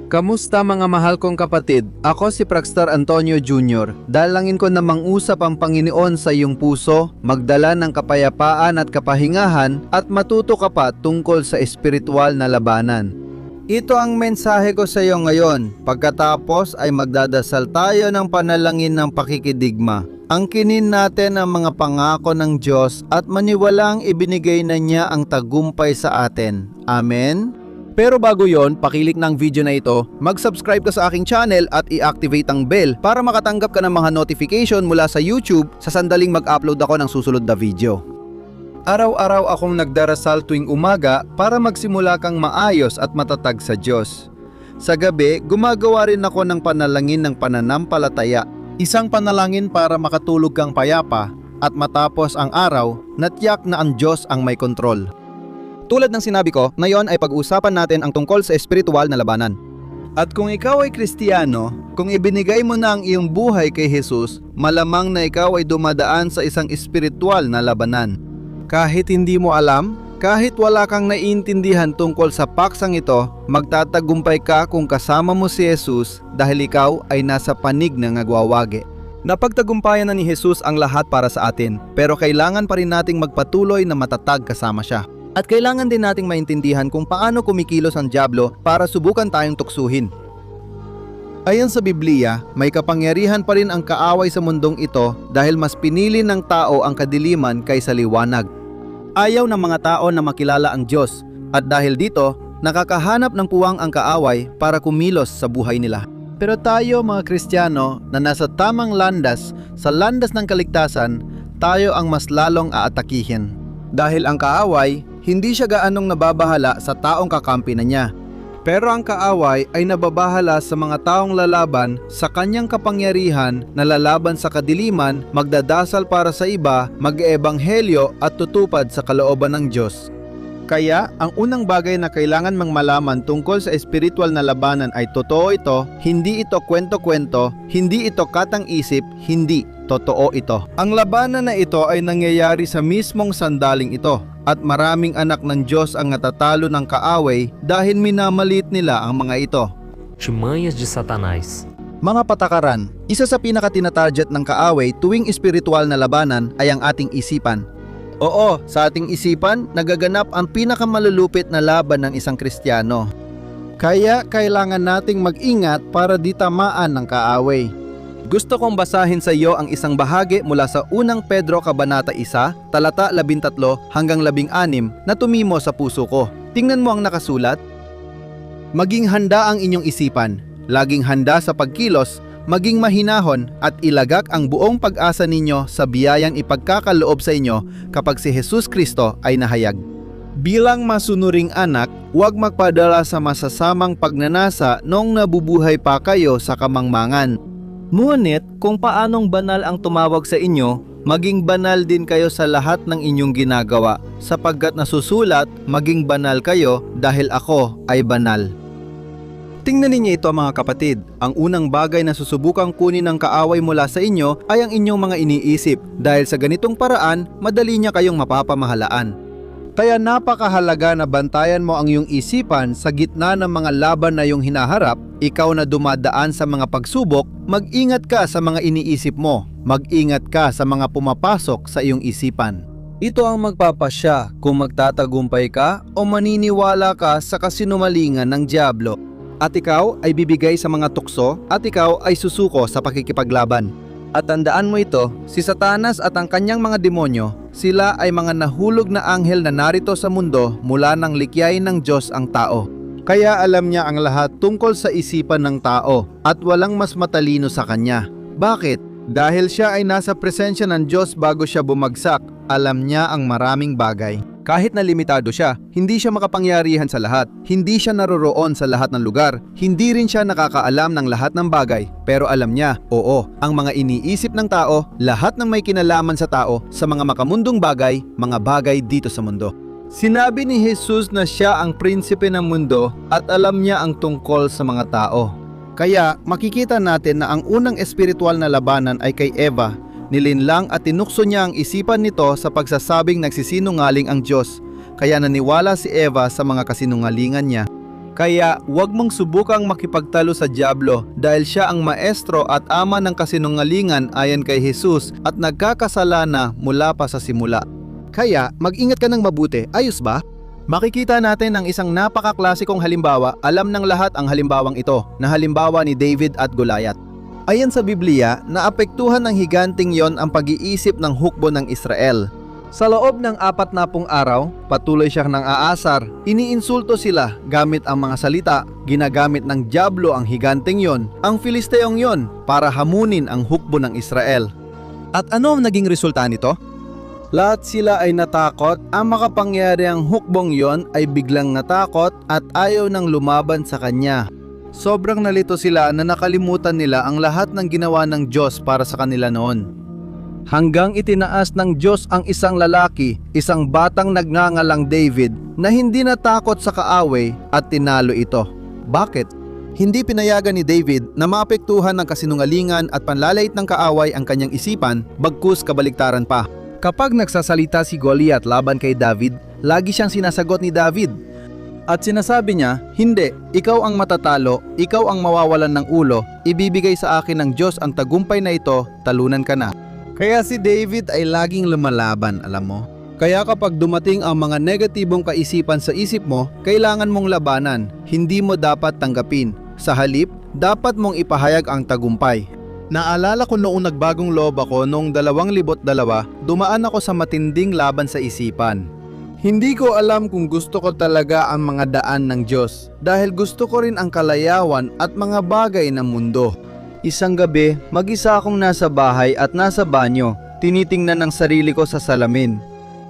Kamusta mga mahal kong kapatid? Ako si Pragstar Antonio Jr. Dalangin ko na mangusap ang Panginoon sa iyong puso, magdala ng kapayapaan at kapahingahan at matuto ka pa tungkol sa espiritual na labanan. Ito ang mensahe ko sa iyo ngayon. Pagkatapos ay magdadasal tayo ng panalangin ng pakikidigma. Angkinin natin ang mga pangako ng Diyos at maniwalang ibinigay na niya ang tagumpay sa atin. Amen? Pero bago yon, pakilik ng video na ito, mag-subscribe ka sa aking channel at i-activate ang bell para makatanggap ka ng mga notification mula sa YouTube sa sandaling mag-upload ako ng susunod na video. Araw-araw akong nagdarasal tuwing umaga para magsimula kang maayos at matatag sa Diyos. Sa gabi, gumagawa rin ako ng panalangin ng pananampalataya. Isang panalangin para makatulog kang payapa at matapos ang araw, natiyak na ang Diyos ang may kontrol. Tulad ng sinabi ko, ngayon ay pag-uusapan natin ang tungkol sa espiritual na labanan. At kung ikaw ay Kristiyano, kung ibinigay mo na ang iyong buhay kay Jesus, malamang na ikaw ay dumadaan sa isang espiritual na labanan. Kahit hindi mo alam, kahit wala kang naiintindihan tungkol sa paksang ito, magtatagumpay ka kung kasama mo si Jesus dahil ikaw ay nasa panig ng nagwawagi. Napagtagumpayan na ni Jesus ang lahat para sa atin, pero kailangan pa rin nating magpatuloy na matatag kasama siya. At kailangan din nating maintindihan kung paano kumikilos ang dyablo para subukan tayong tuksuhin. Ayon sa Biblia, may kapangyarihan pa rin ang kaaway sa mundong ito dahil mas pinili ng tao ang kadiliman kaysa liwanag. Ayaw ng mga tao na makilala ang Diyos at dahil dito, nakakahanap ng puwang ang kaaway para kumilos sa buhay nila. Pero tayo mga Kristiyano na nasa tamang landas, sa landas ng kaligtasan, tayo ang mas lalong aatakihin. Dahil ang kaaway, hindi siya gaanong nababahala sa taong kakampi na niya. Pero ang kaaway ay nababahala sa mga taong lalaban sa kanyang kapangyarihan na lalaban sa kadiliman, magdadasal para sa iba, mag-eebanghelyo at tutupad sa kalooban ng Diyos. Kaya, ang unang bagay na kailangan mang malaman tungkol sa espiritual na labanan ay totoo ito, hindi ito kwento-kwento, hindi ito katang-isip, hindi totoo ito. Ang labanan na ito ay nangyayari sa mismong sandaling ito at maraming anak ng Diyos ang natatalo ng kaaway dahil minamalit nila ang mga ito. Artimanhas de Satanás. Mga patakaran, isa sa pinakatinatarget ng kaaway tuwing espiritual na labanan ay ang ating isipan. Oo, sa ating isipan, nagaganap ang pinakamalulupit na laban ng isang Kristiyano. Kaya kailangan nating mag-ingat para di tamaan ng kaaway. Gusto kong basahin sa iyo ang isang bahagi mula sa unang Pedro Kabanata 1, talata 13 hanggang 16 na tumimo sa puso ko. Tingnan mo ang nakasulat. Maging handa ang inyong isipan, laging handa sa pagkilos, maging mahinahon at ilagak ang buong pag-asa ninyo sa biyayang ipagkakaloob sa inyo kapag si Jesus Kristo ay nahayag. Bilang masunuring anak, huwag magpadala sa masasamang pagnanasa noong nabubuhay pa kayo sa kamangmangan. Ngunit kung paanong banal ang tumawag sa inyo, maging banal din kayo sa lahat ng inyong ginagawa, sapagkat nasusulat, maging banal kayo dahil ako ay banal. Tingnan ninyo ito mga kapatid, ang unang bagay na susubukang kunin ng kaaway mula sa inyo ay ang inyong mga iniisip dahil sa ganitong paraan, madali niya kayong mapapamahalaan. Kaya napakahalaga na bantayan mo ang iyong isipan sa gitna ng mga laban na iyong hinaharap. Ikaw na dumadaan sa mga pagsubok, mag-ingat ka sa mga iniisip mo, mag-ingat ka sa mga pumapasok sa iyong isipan. Ito ang magpapasya kung magtatagumpay ka o maniniwala ka sa kasinumalingan ng dyablo. At ikaw ay bibigay sa mga tukso at ikaw ay susuko sa pakikipaglaban. At tandaan mo ito, si Satanas at ang kanyang mga demonyo, sila ay mga nahulog na anghel na narito sa mundo mula nang likyain ng Diyos ang tao. Kaya alam niya ang lahat tungkol sa isipan ng tao at walang mas matalino sa kanya. Bakit? Dahil siya ay nasa presensya ng Diyos bago siya bumagsak, alam niya ang maraming bagay. Kahit na limitado siya, hindi siya makapangyarihan sa lahat. Hindi siya naroroon sa lahat ng lugar. Hindi rin siya nakakaalam ng lahat ng bagay. Pero alam niya, oo, ang mga iniisip ng tao, lahat ng may kinalaman sa tao, sa mga makamundong bagay, mga bagay dito sa mundo. Sinabi ni Jesus na siya ang prinsipe ng mundo at alam niya ang tungkol sa mga tao. Kaya makikita natin na ang unang espiritual na labanan ay kay Eva. Nilinlang at tinukso niya ang isipan nito sa pagsasabing nagsisinungaling ang Diyos, kaya naniwala si Eva sa mga kasinungalingan niya. Kaya huwag mong subukang makipagtalo sa dyablo dahil siya ang maestro at ama ng kasinungalingan ayon kay Jesus at nagkakasala mula pa sa simula. Kaya mag-ingat ka ng mabuti, ayos ba? Makikita natin ang isang napakaklasikong halimbawa, alam ng lahat ang halimbawang ito, na halimbawa ni David at Goliath. Ayon sa Biblia, naapektuhan ng higanting yon ang pag-iisip ng hukbo ng Israel. Sa loob ng 40 araw, patuloy siyang nang aasar, iniinsulto sila gamit ang mga salita, ginagamit ng dyablo ang higanting yon, ang Filisteong yon, para hamunin ang hukbo ng Israel. At ano ang naging resulta nito? Lahat sila ay natakot, ang makapangyarihang hukbong yon ay biglang natakot at ayaw nang lumaban sa kanya. Sobrang nalito sila na nakalimutan nila ang lahat ng ginawa ng Diyos para sa kanila noon. Hanggang itinaas ng Diyos ang isang lalaki, isang batang nagngangalang David, na hindi natakot sa kaaway at tinalo ito. Bakit? Hindi pinayagan ni David na maapektuhan ng kasinungalingan at panlalait ng kaaway ang kanyang isipan, bagkus kabaliktaran pa. Kapag nagsasalita si Goliath laban kay David, lagi siyang sinasagot ni David. At sinasabi niya, hindi, ikaw ang matatalo, ikaw ang mawawalan ng ulo, ibibigay sa akin ng Diyos ang tagumpay na ito, talunan ka na. Kaya si David ay laging lumalaban, alam mo? Kaya kapag dumating ang mga negatibong kaisipan sa isip mo, kailangan mong labanan, hindi mo dapat tanggapin. Sa halip, dapat mong ipahayag ang tagumpay. Naalala ko noong nagbagong loob ako noong 2002, dumaan ako sa matinding laban sa isipan. Hindi ko alam kung gusto ko talaga ang mga daan ng Diyos dahil gusto ko rin ang kalayawan at mga bagay ng mundo. Isang gabi, mag-isa akong nasa bahay at nasa banyo, tinitingnan ang sarili ko sa salamin.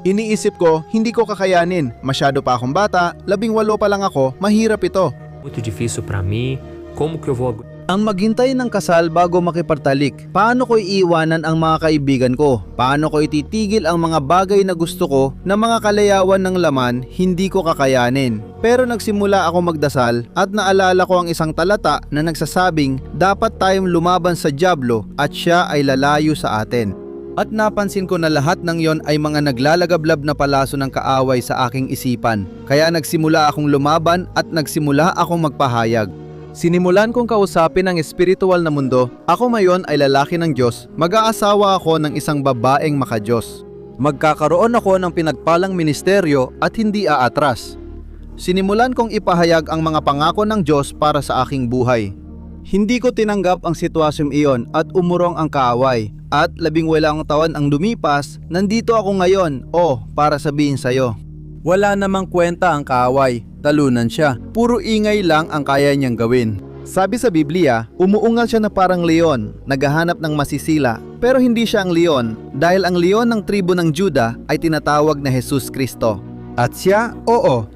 Iniisip ko, hindi ko kakayanin, masyado pa akong bata, 18 pa lang ako, mahirap ito. Muito difícil para mim. Como que eu vou Ang maghintay ng kasal bago makipartalik. Paano ko iiwanan ang mga kaibigan ko? Paano ko ititigil ang mga bagay na gusto ko na mga kalayawan ng laman hindi ko kakayanin? Pero nagsimula ako magdasal at naalala ko ang isang talata na nagsasabing dapat tayong lumaban sa dyablo at siya ay lalayo sa atin. At napansin ko na lahat ng yon ay mga naglalagablab na palaso ng kaaway sa aking isipan. Kaya nagsimula akong lumaban at nagsimula akong magpahayag. Sinimulan kong kausapin ang espiritual na mundo. Ako ngayon ay lalaki ng Diyos. Mag-aasawa ako ng isang babaeng makadiyos. Magkakaroon ako ng pinagpalang ministeryo at hindi aatras. Sinimulan kong ipahayag ang mga pangako ng Diyos para sa aking buhay. Hindi ko tinanggap ang sitwasyong iyon at umurong ang kaaway. At 18 taon ang lumipas, nandito ako ngayon, para sabihin sa'yo. Wala namang kwenta ang kaaway, talunan siya. Puro ingay lang ang kaya niyang gawin. Sabi sa Biblia, umuungal siya na parang leon, naghahanap ng masisila. Pero hindi siya ang leon, dahil ang leon ng tribo ng Juda ay tinatawag na Jesus Kristo. At siya,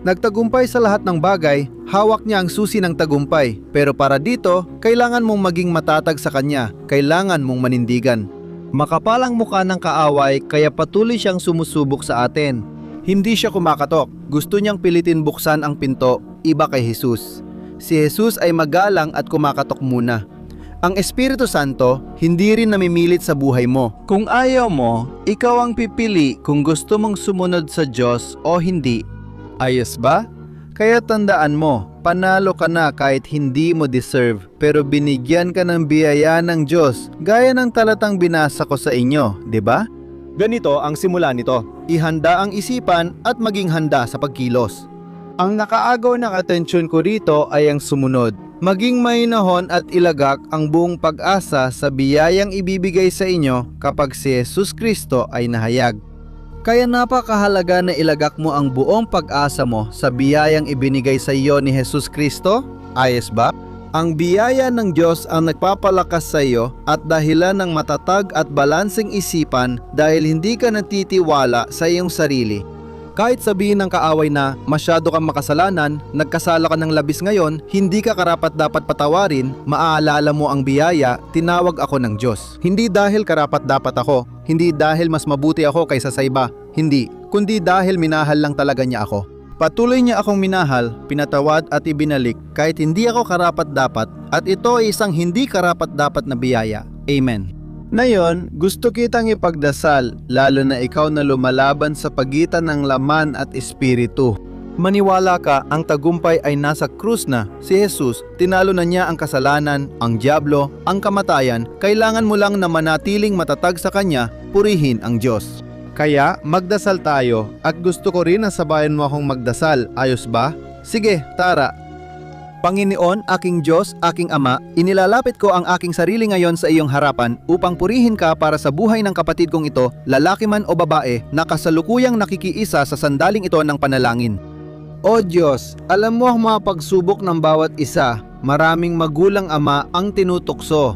nagtagumpay sa lahat ng bagay, hawak niya ang susi ng tagumpay. Pero para dito, kailangan mong maging matatag sa kanya, kailangan mong manindigan. Makapal ang mukha ng kaaway kaya patuloy siyang sumusubok sa atin. Hindi siya kumakatok. Gusto niyang pilitin buksan ang pinto, iba kay Jesus. Si Jesus ay magalang at kumakatok muna. Ang Espiritu Santo, hindi rin namimilit sa buhay mo. Kung ayaw mo, ikaw ang pipili kung gusto mong sumunod sa Diyos o hindi. Ayos ba? Kaya tandaan mo, panalo ka na kahit hindi mo deserve, pero binigyan ka ng biyaya ng Diyos, gaya ng talatang binasa ko sa inyo, di ba? Ganito ang simula nito, ihanda ang isipan at maging handa sa pagkilos. Ang nakaagaw ng atensyon ko rito ay ang sumunod. Maging mainahon at ilagak ang buong pag-asa sa biyayang ibibigay sa inyo kapag si Jesus Kristo ay nahayag. Kaya napakahalaga na ilagak mo ang buong pag-asa mo sa biyayang ibinigay sa iyo ni Jesus Kristo. Ayos ba? Ang biyaya ng Diyos ang nagpapalakas sa iyo at dahilan ng matatag at balanseng isipan dahil hindi ka natitiwala sa iyong sarili. Kahit sabihin ng kaaway na masyado kang makasalanan, nagkasala ka ng labis ngayon, hindi ka karapat dapat patawarin, maaalala mo ang biyaya, tinawag ako ng Diyos. Hindi dahil karapat dapat ako, hindi dahil mas mabuti ako kaysa sa iba, hindi, kundi dahil minahal lang talaga niya ako. Patuloy niya akong minahal, pinatawad at ibinalik kahit hindi ako karapat-dapat at ito ay isang hindi karapat-dapat na biyaya. Amen. Ngayon, gusto kitang ipagdasal lalo na ikaw na lumalaban sa pagitan ng laman at espiritu. Maniwala ka, ang tagumpay ay nasa krus na. Si Jesus, tinalo na niya ang kasalanan, ang dyablo, ang kamatayan. Kailangan mo lang na manatiling matatag sa Kanya, purihin ang Diyos. Kaya magdasal tayo at gusto ko rin na sabayan mo akong magdasal. Ayos ba? Sige, tara. Panginoon, aking Diyos, aking Ama, inilalapit ko ang aking sarili ngayon sa iyong harapan upang purihin ka para sa buhay ng kapatid kong ito, lalaki man o babae, na kasalukuyang nakikiisa sa sandaling ito ng panalangin. O Diyos, alam mo ang mga pagsubok ng bawat isa. Maraming magulang ama ang tinutukso.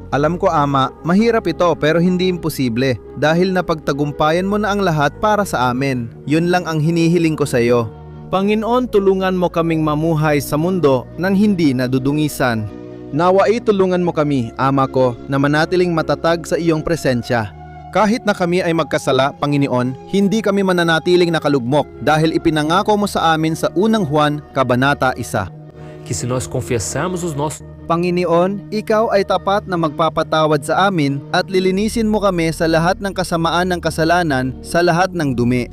Alam ko Ama, mahirap ito pero hindi imposible dahil napagtagumpayan mo na ang lahat para sa amin. Yun lang ang hinihiling ko sa iyo. Panginoon, tulungan mo kaming mamuhay sa mundo nang hindi nadudungisan. Nawai tulungan mo kami, Ama ko, na manatiling matatag sa iyong presensya. Kahit na kami ay magkasala, Panginoon, hindi kami mananatiling nakalugmok dahil ipinangako mo sa amin sa unang Juan, Kabanata 1. Que se nós confessarmos os nossos Panginoon, ikaw ay tapat na magpapatawad sa amin at lilinisin mo kami sa lahat ng kasamaan ng kasalanan, sa lahat ng dumi.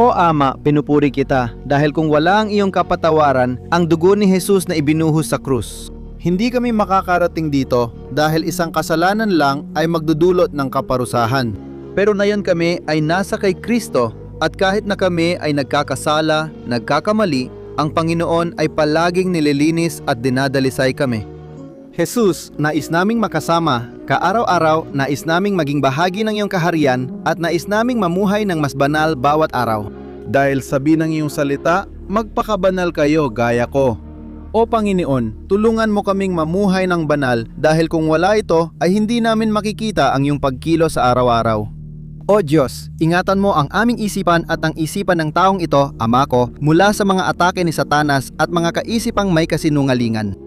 O Ama, pinupuri kita dahil kung wala ang iyong kapatawaran, ang dugo ni Jesus na ibinuhos sa krus. Hindi kami makakarating dito dahil isang kasalanan lang ay magdudulot ng kaparusahan. Pero nayon kami ay nasa kay Kristo at kahit na kami ay nagkakasala, nagkakamali, ang Panginoon ay palaging nililinis at dinadalisay kami. Jesus, nais naming makasama, kaaraw-araw nais naming maging bahagi ng iyong kaharian at nais naming mamuhay ng mas banal bawat araw. Dahil sabi ng iyong salita, magpakabanal kayo gaya ko. O Panginoon, tulungan mo kaming mamuhay ng banal dahil kung wala ito ay hindi namin makikita ang iyong pagkilos sa araw-araw. O Diyos, ingatan mo ang aming isipan at ang isipan ng taong ito, Ama ko, mula sa mga atake ni Satanas at mga kaisipang may kasinungalingan.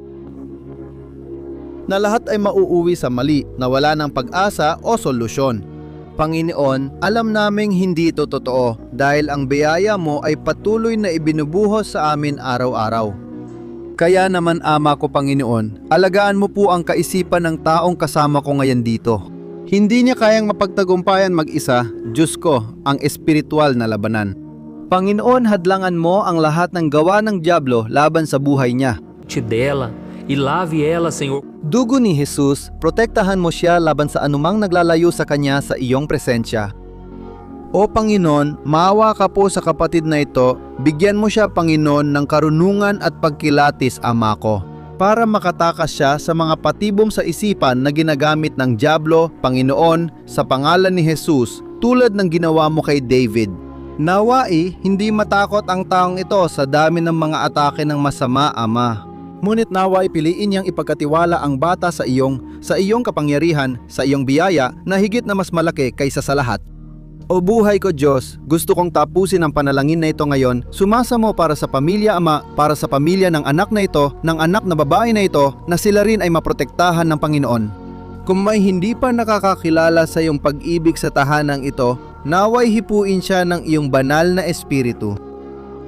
Na lahat ay mauuwi sa mali, na wala ng pag-asa o solusyon. Panginoon, alam naming hindi ito totoo dahil ang biyaya mo ay patuloy na ibinubuhos sa amin araw-araw. Kaya naman Ama ko Panginoon, alagaan mo po ang kaisipan ng taong kasama ko ngayon dito. Hindi niya kayang mapagtagumpayan mag-isa, Diyos ko, ang espiritual na labanan. Panginoon, hadlangan mo ang lahat ng gawa ng dyablo laban sa buhay niya. dela e lave ela, Senhor, Dugo ni Jesus, protektahan mo siya laban sa anumang naglalayo sa kanya sa iyong presensya. O Panginoon, maawa ka po sa kapatid na ito, bigyan mo siya Panginoon ng karunungan at pagkilatis, Ama ko, para makatakas siya sa mga patibong sa isipan na ginagamit ng dyablo, Panginoon, sa pangalan ni Jesus, tulad ng ginawa mo kay David. Nawai, hindi matakot ang taong ito sa dami ng mga atake ng masama, Ama. Ngunit nawai piliin niyang ipagkatiwala ang bata sa iyong kapangyarihan, sa iyong biyaya na higit na mas malaki kaysa sa lahat. O buhay ko Diyos, gusto kong tapusin ang panalangin na ito ngayon. Sumasa mo para sa pamilya Ama, para sa pamilya ng anak na ito, ng anak na babae na ito, na sila rin ay maprotektahan ng Panginoon. Kung may hindi pa nakakakilala sa iyong pag-ibig sa tahanang ito, naway hipuin siya ng iyong banal na espiritu.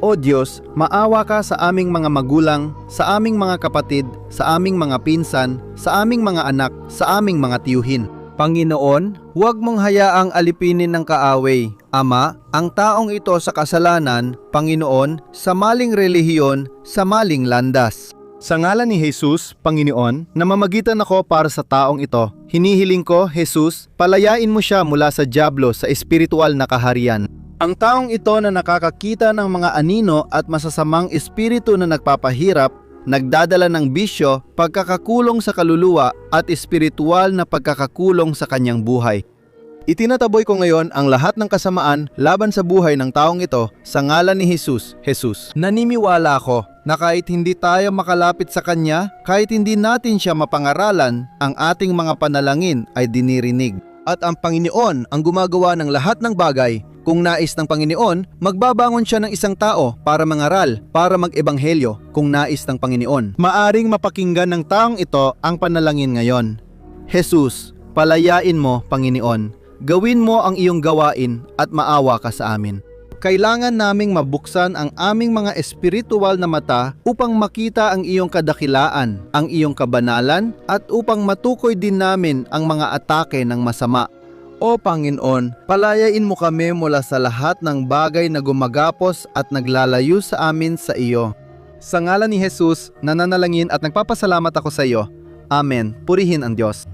O Diyos, maawa ka sa aming mga magulang, sa aming mga kapatid, sa aming mga pinsan, sa aming mga anak, sa aming mga tiyuhin. Panginoon, huwag mong hayaang alipinin ng kaaway, Ama, ang taong ito sa kasalanan, Panginoon, sa maling relihiyon, sa maling landas. Sa ngalan ni Jesus, Panginoon, namamagitan ako para sa taong ito. Hinihiling ko, Jesus, palayain mo siya mula sa dyablo sa espiritual na kaharian. Ang taong ito na nakakakita ng mga anino at masasamang espiritu na nagpapahirap, nagdadala ng bisyo, pagkakakulong sa kaluluwa at espiritual na pagkakakulong sa kanyang buhay. Itinataboy ko ngayon ang lahat ng kasamaan laban sa buhay ng taong ito sa ngalan ni Jesus. Jesus, naniniwala ako na kahit hindi tayo makalapit sa Kanya, kahit hindi natin siya mapangaralan, ang ating mga panalangin ay dinirinig. At ang Panginoon ang gumagawa ng lahat ng bagay. Kung nais ng Panginoon, magbabangon siya ng isang tao para mangaral, para mag-ebanghelyo, kung nais ng Panginoon. Maaring mapakinggan ng taong ito ang panalangin ngayon. Jesus, palayain mo, Panginoon. Gawin mo ang iyong gawain at maawa ka sa amin. Kailangan naming mabuksan ang aming mga espiritual na mata upang makita ang iyong kadakilaan, ang iyong kabanalan, at upang matukoy din namin ang mga atake ng masama. O Panginoon, palayain mo kami mula sa lahat ng bagay na gumagapos at naglalayo sa amin sa iyo. Sa ngalan ni Jesus, nananalangin at nagpapasalamat ako sa iyo. Amen. Purihin ang Diyos.